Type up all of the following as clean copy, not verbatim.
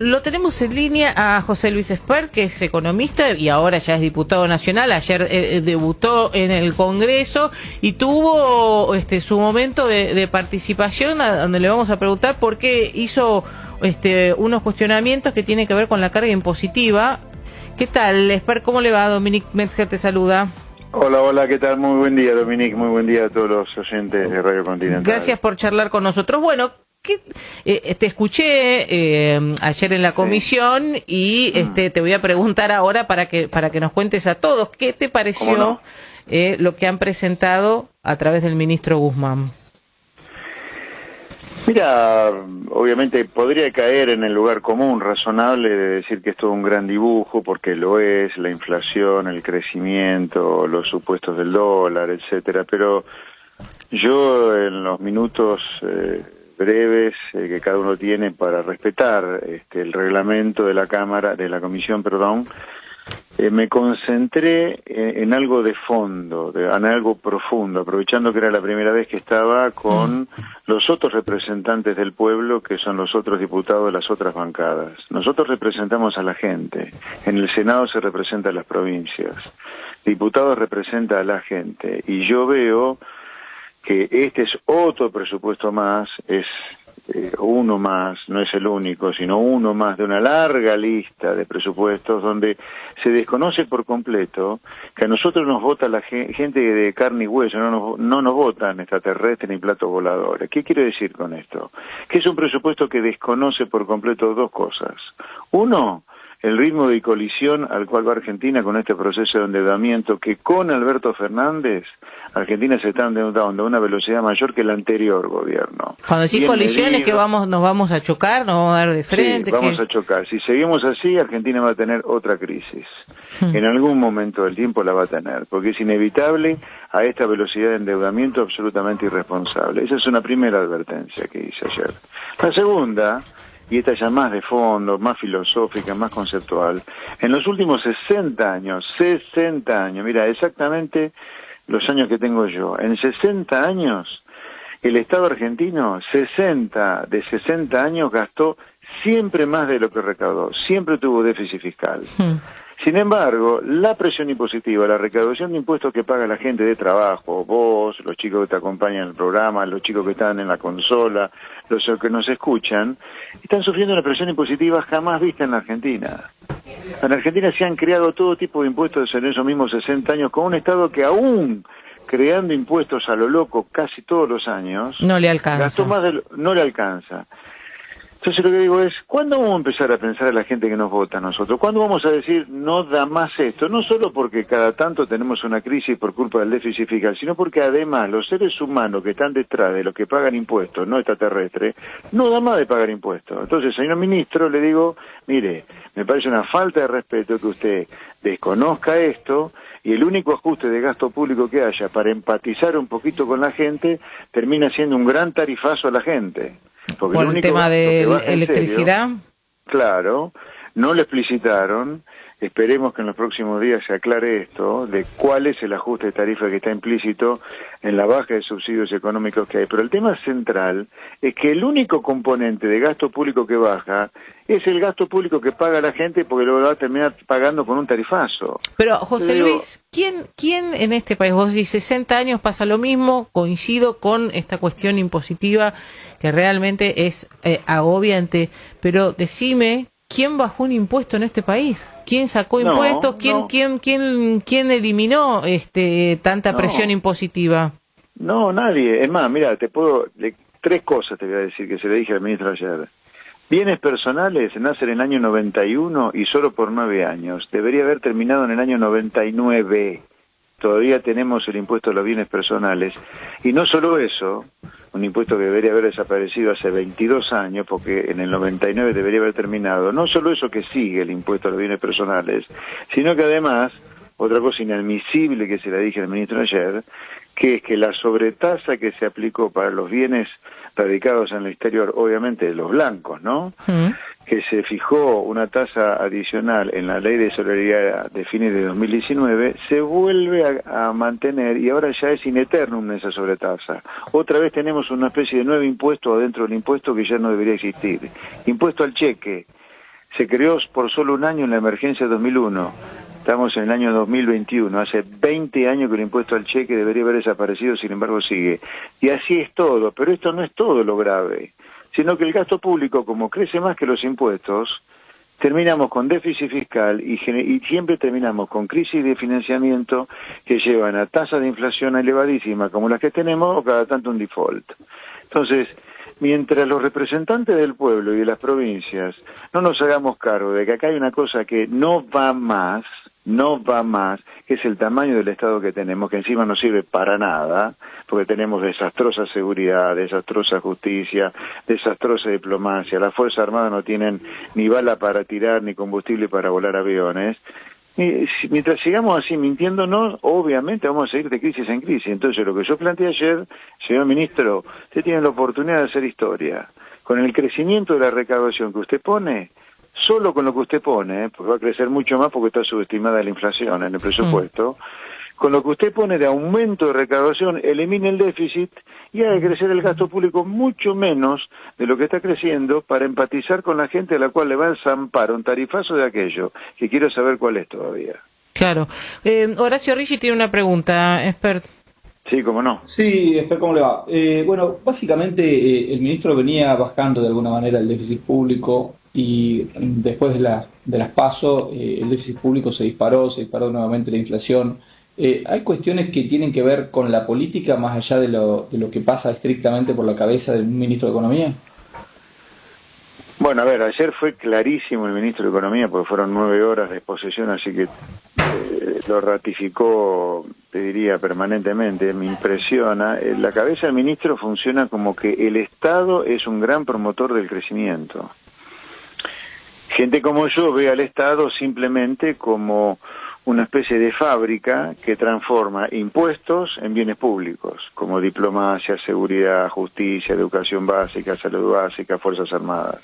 Lo tenemos en línea a José Luis Espert, que es economista y ahora ya es diputado nacional. Ayer debutó en el Congreso y tuvo su momento de participación, donde le vamos a preguntar por qué hizo unos cuestionamientos que tienen que ver con la carga impositiva. ¿Qué tal, Espert? ¿Cómo le va? Dominique Metzger te saluda. Hola, ¿qué tal? Muy buen día, Dominique, muy buen día a todos los oyentes de Radio Continental. Gracias por charlar con nosotros. Bueno, te escuché ayer en la comisión y te voy a preguntar ahora para que nos cuentes a todos qué te pareció lo que han presentado a través del ministro Guzmán. Mira, obviamente podría caer en el lugar común razonable de decir que esto es un gran dibujo, porque lo es, la inflación, el crecimiento, los supuestos del dólar, etcétera, pero yo en los minutos breves que cada uno tiene para respetar el reglamento de la Cámara, de la Comisión, me concentré en algo de fondo, en algo profundo, aprovechando que era la primera vez que estaba con los otros representantes del pueblo, que son los otros diputados de las otras bancadas. Nosotros representamos a la gente, en el Senado se representa a las provincias, diputados representa a la gente, y yo veo que este es otro presupuesto más, es uno más, no es el único, sino uno más de una larga lista de presupuestos donde se desconoce por completo que a nosotros nos vota la gente de carne y hueso, no nos votan extraterrestres ni platos voladores. ¿Qué quiero decir con esto? Que es un presupuesto que desconoce por completo dos cosas. Uno, el ritmo de colisión al cual va Argentina con este proceso de endeudamiento, que con Alberto Fernández, Argentina se está endeudando a una velocidad mayor que el anterior gobierno. Cuando decís colisión es que nos vamos a chocar, nos vamos a dar de frente. Sí, vamos a chocar. Si seguimos así, Argentina va a tener otra crisis. En algún momento del tiempo la va a tener, porque es inevitable a esta velocidad de endeudamiento absolutamente irresponsable. Esa es una primera advertencia que hice ayer. La segunda, y esta ya más de fondo, más filosófica, más conceptual, en los últimos 60 años, mira, exactamente los años que tengo yo, en 60 años, el Estado argentino, de 60 años, gastó siempre más de lo que recaudó, siempre tuvo déficit fiscal. Sin embargo, la presión impositiva, la recaudación de impuestos que paga la gente de trabajo, vos, los chicos que te acompañan en el programa, los chicos que están en la consola, los que nos escuchan, están sufriendo una presión impositiva jamás vista en la Argentina. En Argentina se han creado todo tipo de impuestos en esos mismos 60 años, con un Estado que aún creando impuestos a lo loco casi todos los años, no le alcanza. Gastó más no le alcanza. Entonces lo que digo es, ¿cuándo vamos a empezar a pensar a la gente que nos vota a nosotros? ¿Cuándo vamos a decir, no da más esto? No solo porque cada tanto tenemos una crisis por culpa del déficit fiscal, sino porque además los seres humanos que están detrás de los que pagan impuestos, no extraterrestres, no da más de pagar impuestos. Entonces, señor ministro, le digo, mire, me parece una falta de respeto que usted desconozca esto, y el único ajuste de gasto público que haya para empatizar un poquito con la gente termina siendo un gran tarifazo a la gente. Porque por el tema de electricidad. Serio, claro, no lo explicitaron. Esperemos que en los próximos días se aclare esto, de cuál es el ajuste de tarifa que está implícito en la baja de subsidios económicos que hay. Pero el tema central es que el único componente de gasto público que baja es el gasto público que paga la gente, porque lo va a terminar pagando con un tarifazo. Pero, José Luis, ¿quién en este país, vos decís 60 años pasa lo mismo, coincido con esta cuestión impositiva que realmente es agobiante, pero decime, ¿quién bajó un impuesto en este país? ¿Quién sacó impuestos? ¿Quién eliminó tanta presión impositiva? No, nadie. Es más, mira, tres cosas te voy a decir que se le dije al ministro ayer. Bienes personales nacen en el año 91 y solo por 9 años. Debería haber terminado en el año 99. Todavía tenemos el impuesto a los bienes personales. Y no solo eso, un impuesto que debería haber desaparecido hace 22 años, porque en el 99 debería haber terminado. No solo eso que sigue el impuesto a los bienes personales, sino que además, otra cosa inadmisible que se la dije al ministro ayer, que es que la sobretasa que se aplicó para los bienes radicados en el exterior, obviamente de los blancos, ¿no? Que se fijó una tasa adicional en la ley de solidaridad de fines de 2019, se vuelve a mantener y ahora ya es in eternum esa sobretasa. Otra vez tenemos una especie de nuevo impuesto adentro del impuesto que ya no debería existir. Impuesto al cheque. Se creó por solo un año en la emergencia de 2001. Estamos en el año 2021, hace 20 años que el impuesto al cheque debería haber desaparecido, sin embargo sigue. Y así es todo, pero esto no es todo lo grave, sino que el gasto público, como crece más que los impuestos, terminamos con déficit fiscal y siempre terminamos con crisis de financiamiento que llevan a tasas de inflación elevadísimas como las que tenemos o cada tanto un default. Entonces, mientras los representantes del pueblo y de las provincias no nos hagamos cargo de que acá hay una cosa que no va más, que es el tamaño del Estado que tenemos, que encima no sirve para nada, porque tenemos desastrosa seguridad, desastrosa justicia, desastrosa diplomacia, las Fuerzas Armadas no tienen ni bala para tirar ni combustible para volar aviones. Y mientras sigamos así mintiéndonos, obviamente vamos a seguir de crisis en crisis. Entonces, lo que yo planteé ayer, señor ministro, usted tiene la oportunidad de hacer historia. Con el crecimiento de la recaudación que usted pone, solo con lo que usted pone, porque va a crecer mucho más porque está subestimada la inflación en el presupuesto, con lo que usted pone de aumento de recaudación, elimine el déficit y haga crecer el gasto público mucho menos de lo que está creciendo para empatizar con la gente a la cual le va a zampar un tarifazo de aquello, que quiero saber cuál es todavía. Claro. Horacio Ricci tiene una pregunta, expert. Sí, cómo no. Sí, ¿cómo le va? Bueno, básicamente el ministro venía bajando de alguna manera el déficit público y después de las PASO el déficit público se disparó nuevamente la inflación. ¿Hay cuestiones que tienen que ver con la política más allá de lo que pasa estrictamente por la cabeza de un ministro de Economía? Bueno, a ver, ayer fue clarísimo el ministro de Economía porque fueron 9 horas de exposición, así que lo ratificó, te diría, permanentemente. Me impresiona. La cabeza del ministro funciona como que el Estado es un gran promotor del crecimiento. Gente como yo ve al Estado simplemente como una especie de fábrica que transforma impuestos en bienes públicos, como diplomacia, seguridad, justicia, educación básica, salud básica, Fuerzas Armadas.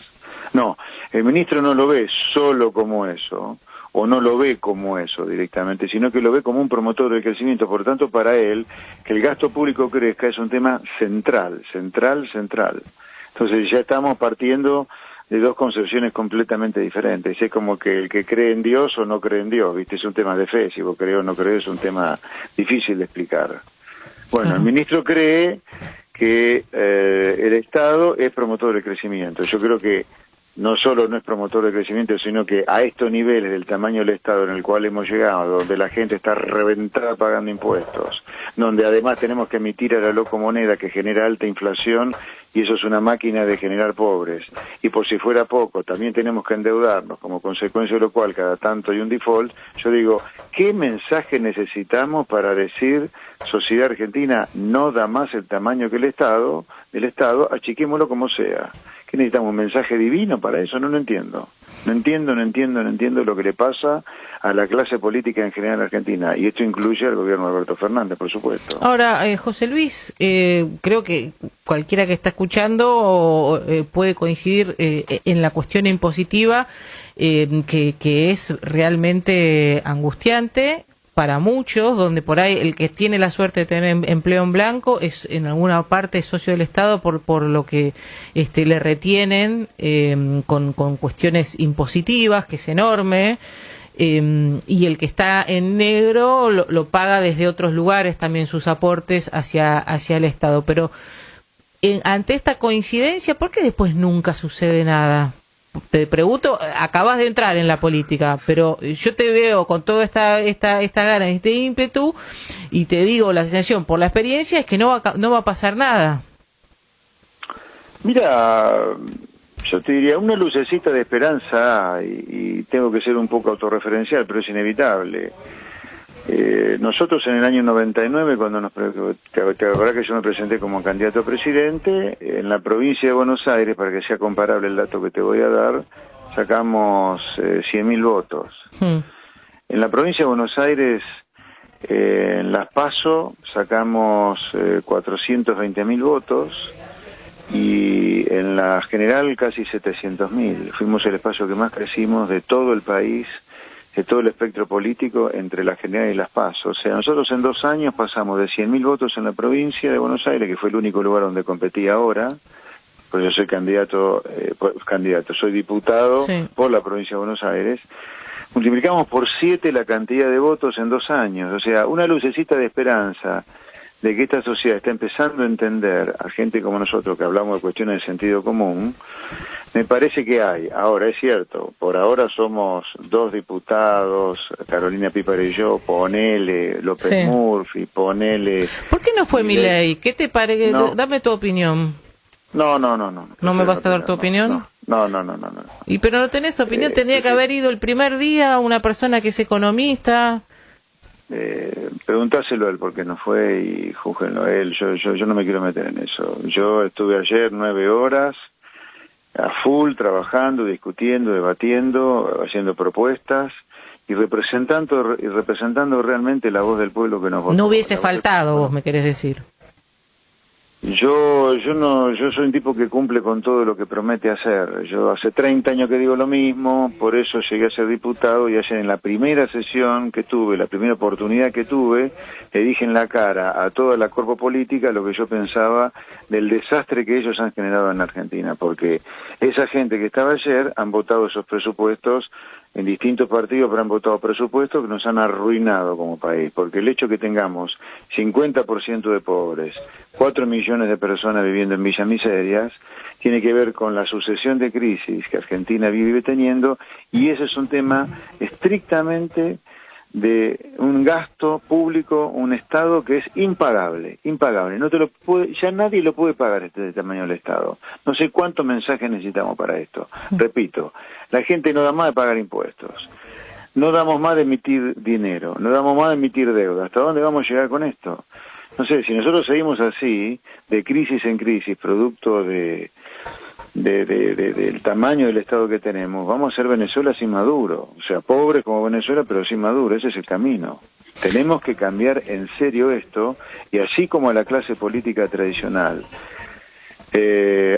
No, el ministro no lo ve solo como eso, o no lo ve como eso directamente, sino que lo ve como un promotor del crecimiento. Por tanto, para él, que el gasto público crezca es un tema central. Entonces ya estamos partiendo de dos concepciones completamente diferentes. Es como que el que cree en Dios o no cree en Dios, ¿viste? Es un tema de fe, si vos crees o no crees es un tema difícil de explicar. Bueno, el ministro cree que el Estado es promotor del crecimiento. Yo creo que no solo no es promotor del crecimiento, sino que a estos niveles del tamaño del Estado en el cual hemos llegado, donde la gente está reventada pagando impuestos, donde además tenemos que emitir a la locomoneda que genera alta inflación, y eso es una máquina de generar pobres, y por si fuera poco, también tenemos que endeudarnos, como consecuencia de lo cual cada tanto hay un default. Yo digo, ¿qué mensaje necesitamos para decir, sociedad argentina no da más el tamaño que del Estado, achiquémoslo como sea? ¿Qué necesitamos? ¿Un mensaje divino para eso? No entiendo. No entiendo lo que le pasa a la clase política en general en Argentina. Y esto incluye al gobierno de Alberto Fernández, por supuesto. Ahora, José Luis, creo que cualquiera que está escuchando puede coincidir en la cuestión impositiva, que es realmente angustiante para muchos, donde por ahí el que tiene la suerte de tener empleo en blanco es en alguna parte socio del Estado por lo que le retienen con cuestiones impositivas, que es enorme, y el que está en negro lo paga desde otros lugares también sus aportes hacia el Estado. Pero ante esta coincidencia, ¿por qué después nunca sucede nada? Te pregunto, acabas de entrar en la política, pero yo te veo con toda esta gana, este ímpetu, y te digo, la sensación por la experiencia es que no va a pasar nada. Mira, yo te diría una lucecita de esperanza, y tengo que ser un poco autorreferencial, pero es inevitable. Nosotros en el año 99, cuando te acordás que yo me presenté como candidato a presidente, en la provincia de Buenos Aires, para que sea comparable el dato que te voy a dar, sacamos 100.000 votos. En la provincia de Buenos Aires, en las PASO, sacamos 420.000 votos, y en la general casi 700.000. Fuimos el espacio que más crecimos de todo el país, de todo el espectro político entre la general y las PASO. O sea, nosotros en 2 años pasamos de 100.000 votos en la provincia de Buenos Aires, que fue el único lugar donde competí ahora, pues yo soy candidato, soy diputado por la provincia de Buenos Aires. Multiplicamos por 7 la cantidad de votos en 2 años, o sea, una lucecita de esperanza de que esta sociedad está empezando a entender a gente como nosotros que hablamos de cuestiones de sentido común, me parece que hay. Ahora, es cierto, por ahora somos 2 diputados, Carolina Píparo y yo, ponele López Murphy, ponele... ¿Por qué no fue Milei? ¿Qué te parece? No. Dame tu opinión. No. ¿No me vas a dar tu opinión? No. ¿Y pero no tenés opinión? Tendría que haber ido el primer día una persona que es economista... Preguntáselo a él porque no fue y júzguenlo a él. Yo no me quiero meter en eso. Yo estuve ayer 9 horas a full trabajando, discutiendo, debatiendo, haciendo propuestas y representando realmente la voz del pueblo que nos votó. No hubiese faltado, vos me querés decir. Yo soy un tipo que cumple con todo lo que promete hacer. Yo hace 30 años que digo lo mismo, por eso llegué a ser diputado y ayer en la primera sesión que tuve, la primera oportunidad que tuve, le dije en la cara a toda la cuerpo política lo que yo pensaba del desastre que ellos han generado en Argentina, porque esa gente que estaba ayer han votado esos presupuestos en distintos partidos, pero han votado presupuestos que nos han arruinado como país, porque el hecho que tengamos 50% de pobres, 4 millones de personas viviendo en villamiserias, tiene que ver con la sucesión de crisis que Argentina vive teniendo, y ese es un tema estrictamente de un gasto público, un Estado que es impagable, no te lo puede, ya nadie lo puede pagar de tamaño del Estado. No sé cuántos mensajes necesitamos para esto. Repito, la gente no da más de pagar impuestos, no damos más de emitir dinero, no damos más de emitir deuda. ¿Hasta dónde vamos a llegar con esto? No sé, si nosotros seguimos así, de crisis en crisis, producto del tamaño del Estado que tenemos, vamos a ser Venezuela sin Maduro, o sea, pobres como Venezuela, pero sin Maduro. Ese es el camino. Tenemos que cambiar en serio esto, y así como la clase política tradicional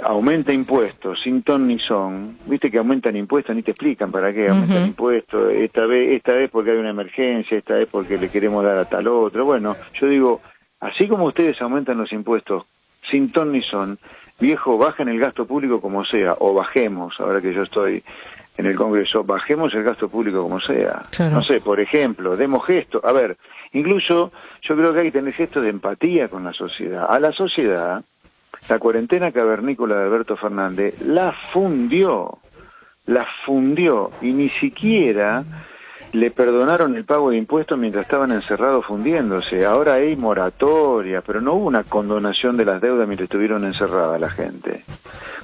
aumenta impuestos sin ton ni son, viste que aumentan impuestos, ni te explican para qué aumentan impuestos, esta vez porque hay una emergencia, esta vez porque le queremos dar a tal otro. Bueno, yo digo, así como ustedes aumentan los impuestos sin ton ni son, viejo, bajen el gasto público como sea, o bajemos, ahora que yo estoy en el Congreso, bajemos el gasto público como sea. Claro. No sé, por ejemplo, demos gestos. A ver, incluso yo creo que hay que tener gestos de empatía con la sociedad. A la sociedad, la cuarentena cavernícola de Alberto Fernández la fundió, y ni siquiera le perdonaron el pago de impuestos mientras estaban encerrados fundiéndose. Ahora hay moratoria, pero no hubo una condonación de las deudas mientras estuvieron encerradas la gente.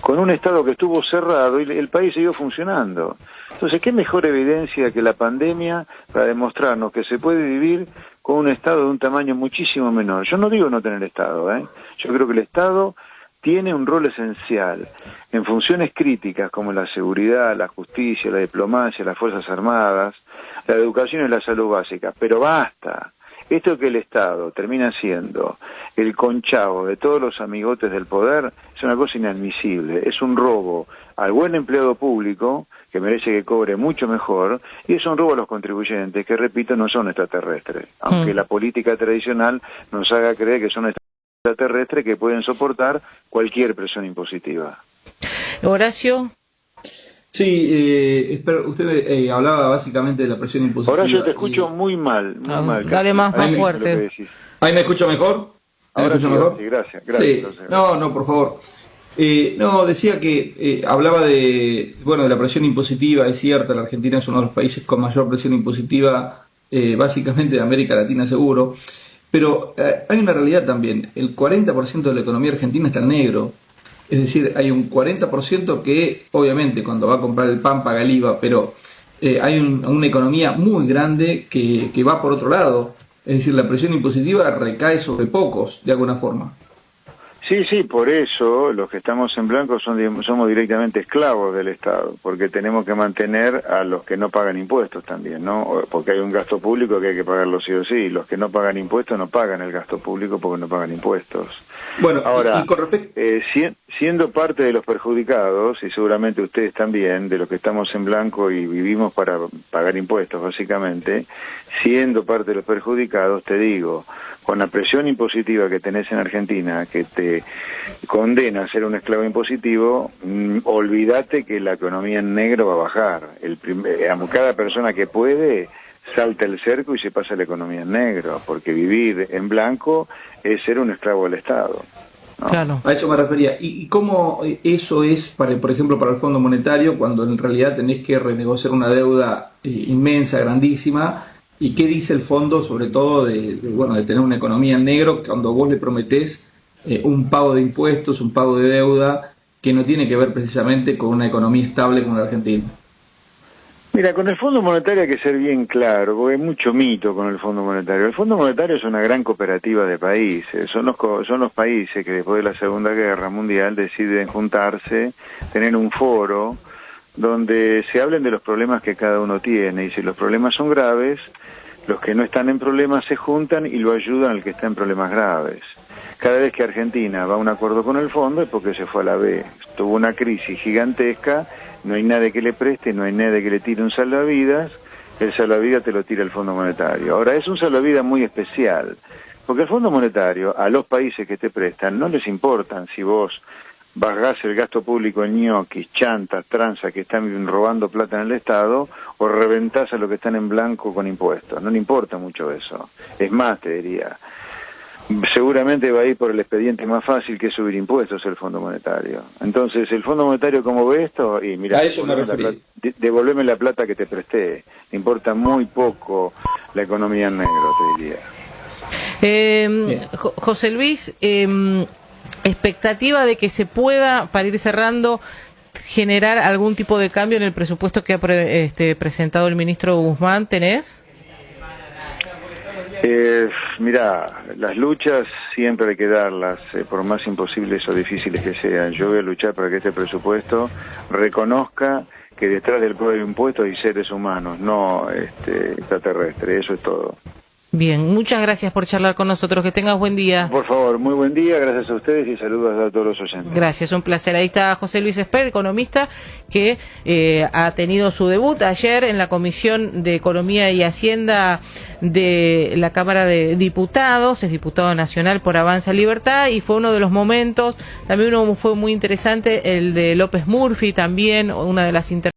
Con un Estado que estuvo cerrado y el país siguió funcionando. Entonces, ¿qué mejor evidencia que la pandemia para demostrarnos que se puede vivir con un Estado de un tamaño muchísimo menor? Yo no digo no tener Estado, Yo creo que el Estado tiene un rol esencial en funciones críticas como la seguridad, la justicia, la diplomacia, las Fuerzas Armadas, la educación y la salud básica, pero basta. Esto que el Estado termina siendo el conchavo de todos los amigotes del poder es una cosa inadmisible, es un robo al buen empleado público, que merece que cobre mucho mejor, y es un robo a los contribuyentes, que repito, no son extraterrestres, aunque la política tradicional nos haga creer que son extraterrestres que pueden soportar cualquier presión impositiva. Horacio. Sí, usted hablaba básicamente de la presión impositiva. Ahora yo te escucho muy mal, muy mal. Dale más fuerte. ¿Ahí me escucho mejor? Ahora sí, mejor? Sí, gracias. Sí. No, por favor. Decía que hablaba de la presión impositiva. Es cierta, la Argentina es uno de los países con mayor presión impositiva, básicamente de América Latina seguro. Pero hay una realidad también, el 40% de la economía argentina está en negro. Es decir, hay un 40% que, obviamente, cuando va a comprar el pan paga el IVA, pero hay una economía muy grande que va por otro lado. Es decir, la presión impositiva recae sobre pocos, de alguna forma. Sí, por eso los que estamos en blanco somos directamente esclavos del Estado, porque tenemos que mantener a los que no pagan impuestos también, ¿no? Porque hay un gasto público que hay que pagarlo sí o sí. Los que no pagan impuestos no pagan el gasto público porque no pagan impuestos. Bueno, ahora, y con respecto... siendo parte de los perjudicados, y seguramente ustedes también, de los que estamos en blanco y vivimos para pagar impuestos básicamente, siendo parte de los perjudicados, te digo, con la presión impositiva que tenés en Argentina, que te condena a ser un esclavo impositivo, olvídate que la economía en negro va a bajar. Cada persona que puede salta el cerco y se pasa la economía en negro, porque vivir en blanco es ser un esclavo del Estado, ¿no? Claro. A eso me refería. ¿Y cómo eso es, por ejemplo, para el Fondo Monetario, cuando en realidad tenés que renegociar una deuda inmensa, grandísima? ¿Y qué dice el fondo, sobre todo, de tener una economía en negro, cuando vos le prometés un pago de impuestos, un pago de deuda, que no tiene que ver precisamente con una economía estable como la Argentina? Mira, con el Fondo Monetario hay que ser bien claro, porque hay mucho mito con el Fondo Monetario. El Fondo Monetario es una gran cooperativa de países, son los países que después de la Segunda Guerra Mundial deciden juntarse, tener un foro donde se hablen de los problemas que cada uno tiene, y si los problemas son graves, los que no están en problemas se juntan y lo ayudan al que está en problemas graves. Cada vez que Argentina va a un acuerdo con el fondo es porque se fue a la B. Tuvo una crisis gigantesca, no hay nadie que le preste, no hay nadie que le tire un salvavidas, el salvavidas te lo tira el Fondo Monetario. Ahora, es un salvavidas muy especial, porque el Fondo Monetario, a los países que te prestan, no les importan si vos bajás el gasto público en ñoquis, chantas, tranzas que están robando plata en el Estado, o reventás a los que están en blanco con impuestos. No le importa mucho eso. Es más, te diría, seguramente va a ir por el expediente más fácil, que es subir impuestos el Fondo Monetario. Entonces, el Fondo Monetario, ¿cómo ve esto? Y mira, a eso me referí. Devolveme la plata que te presté. Le importa muy poco la economía en negro, te diría. José Luis, expectativa de que se pueda, para ir cerrando, generar algún tipo de cambio en el presupuesto que ha presentado el ministro Guzmán, ¿tenés? Mira, las luchas siempre hay que darlas, por más imposibles o difíciles que sean. Yo voy a luchar para que este presupuesto reconozca que detrás del cobro de impuestos hay seres humanos, no extraterrestres. Eso es todo. Bien, muchas gracias por charlar con nosotros. Que tengas buen día. Por favor, muy buen día. Gracias a ustedes y saludos a todos los oyentes. Gracias, un placer. Ahí está José Luis Espert, economista, que ha tenido su debut ayer en la Comisión de Economía y Hacienda de la Cámara de Diputados. Es diputado nacional por Avanza Libertad, y fue uno de los momentos, también uno fue muy interesante, el de López Murphy, también una de las